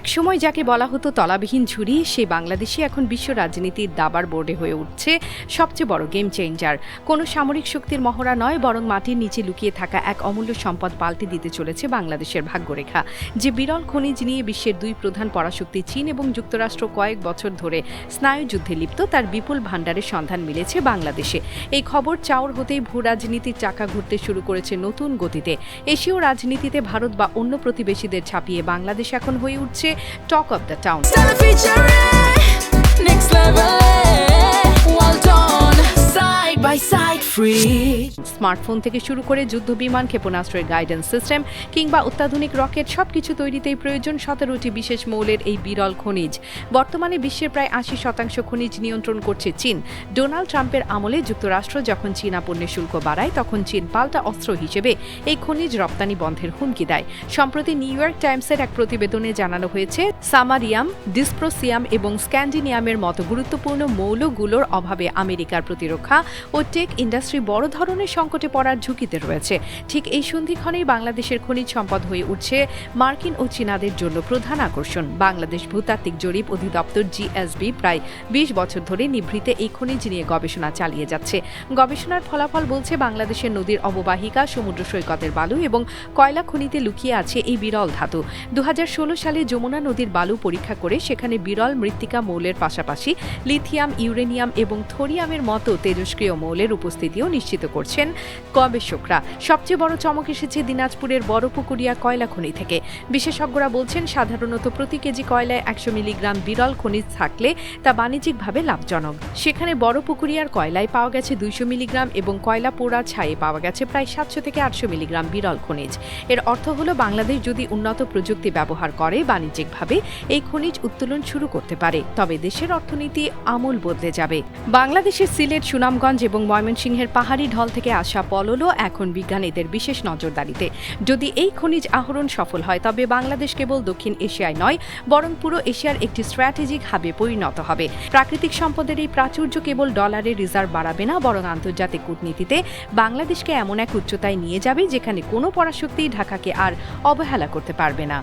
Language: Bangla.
একসময় যাকে বলা হতো তলাবিহীন ঝুড়ি, সেই বাংলাদেশই এখন বিশ্ব রাজনীতির দাবার বোর্ডে হয়ে উঠছে সবচেয়ে বড় গেম চেঞ্জার। কোনো সামরিক শক্তির মহড়া নয়, বরং মাটির নিচে লুকিয়ে থাকা এক অমূল্য সম্পদ পাল্টে দিতে চলেছে বাংলাদেশের ভাগ্যরেখা। যে বিরল খনিজ নিয়ে বিশ্বের দুই প্রধান পরাশক্তি চীন এবং যুক্তরাষ্ট্র কয়েক বছর ধরে স্নায়ুযুদ্ধে লিপ্ত, তার বিপুল ভাণ্ডারের সন্ধান মিলেছে বাংলাদেশে। এই খবর চাউর হতেই ভূ রাজনীতির চাকা ঘুরতে শুরু করেছে নতুন গতিতে। এশীয় রাজনীতিতে ভারত বা অন্য প্রতিবেশীদের ছাপিয়ে বাংলাদেশ এখন হয়ে উঠছে talk of the town. Smartphone থেকে শুরু করে যুদ্ধ বিমান, ক্ষেপণাস্ত্রের গাইডেন্স সিস্টেম কিংবা অত্যাধুনিক রকেট, সবকিছু তৈরিতেই প্রয়োজন 17টি বিশেষ মৌলের এই বিরল খনিজ। বর্তমানে বিশ্বের প্রায় 80% খনিজ নিয়ন্ত্রণ করছে চীন। ডোনাল্ড ট্রাম্পের আমলে যুক্তরাষ্ট্র যখন চীনা পণ্যের শুল্ক বাড়ায়, তখন চীন পাল্টা অস্ত্র হিসেবে এই খনিজ রপ্তানি বন্ধের হুমকি দেয়। সম্প্রতি নিউ ইয়র্ক টাইমসের এক প্রতিবেদনে জানানো হয়েছে, সামারিয়াম, ডিসপ্রোসিয়াম এবং স্ক্যান্ডিনিয়ামের মতো গুরুত্বপূর্ণ মৌলগুলোর অভাবে আমেরিকার প্রতিরক্ষা ও টেক ইন্ডাস্ট্রি বড় ধরনের সংকটে পড়ার ঝুঁকিতে রয়েছে। ঠিক এই সন্ধিক্ষণেই বাংলাদেশের খনিজ সম্পদ হয়ে উঠছে মার্কিন ও চীনাদের জন্য প্রধান আকর্ষণ। বাংলাদেশ ভূতাত্ত্বিক জরিপ অধিদপ্তর জিএসবি প্রায় 20 বছর ধরে নিভৃতে এই খনিজ নিয়ে গবেষণা চালিয়ে যাচ্ছে। গবেষণার ফলাফল বলছে, বাংলাদেশের নদীর অববাহিকা, সমুদ্র সৈকতের বালু এবং কয়লা খনিতে লুকিয়ে আছে এই বিরল ধাতু। 2016 সালে যমুনা নদীর বালু পরীক্ষা করে সেখানে বিরল মৃত্তিকা মৌলের পাশাপাশি লিথিয়াম, ইউরেনিয়াম এবং থোরিয়ামের মতো তেজস্ক্রিয় মৌলের উপস্থিতিও নিশ্চিত করছেন গবেষকরা। সবচেয়ে বড় চমক এসেছে দিনাজপুরের বড়পুকুরিয়া কয়লা খনি থেকে। বিশেষজ্ঞরা বলছেন, সাধারণত প্রতি কেজি কয়লায় 100 মিলিগ্রাম বিরল খনিজ থাকলে তা বাণিজ্যিকভাবে লাভজনক। সেখানে বড়পুকুরিয়ার কয়লায় পাওয়া গেছে 200 মিলিগ্রাম এবং কয়লা পোড়া ছায়ে পাওয়া গেছে প্রায় 700 থেকে 800 মিলিগ্রাম বিরল খনিজ। এর অর্থ হলো, বাংলাদেশ যদি উন্নত প্রযুক্তি ব্যবহার করে বাণিজ্যিকভাবে এই খনিজ উত্তোলন শুরু করতে পারে, তবে দেশের অর্থনীতি আমূল বদলে যাবে। বাংলাদেশের সিলেট, সুনামগঞ্জ এবং ময়মনসিংহের পাহাড়ি ঢল থেকে আসা পললও এখন বিজ্ঞানীদের বিশেষ নজরদারিতে। যদি এই খনিজ আহরণ সফল হয়, তবে বাংলাদেশ কেবল দক্ষিণ এশিয়ায় নয়, বরং পুরো এশিয়ার একটি স্ট্র্যাটেজিক হাবে পরিণত হবে। প্রাকৃতিক সম্পদের এই প্রাচুর্য কেবল ডলারের রিজার্ভ বাড়াবে না, বরং আন্তর্জাতিক কূটনীতিতে বাংলাদেশকে এমন এক উচ্চতায় নিয়ে যাবে, যেখানে কোনো পরাশক্তি ঢাকাকে আর অবহেলা করতে পারবে না।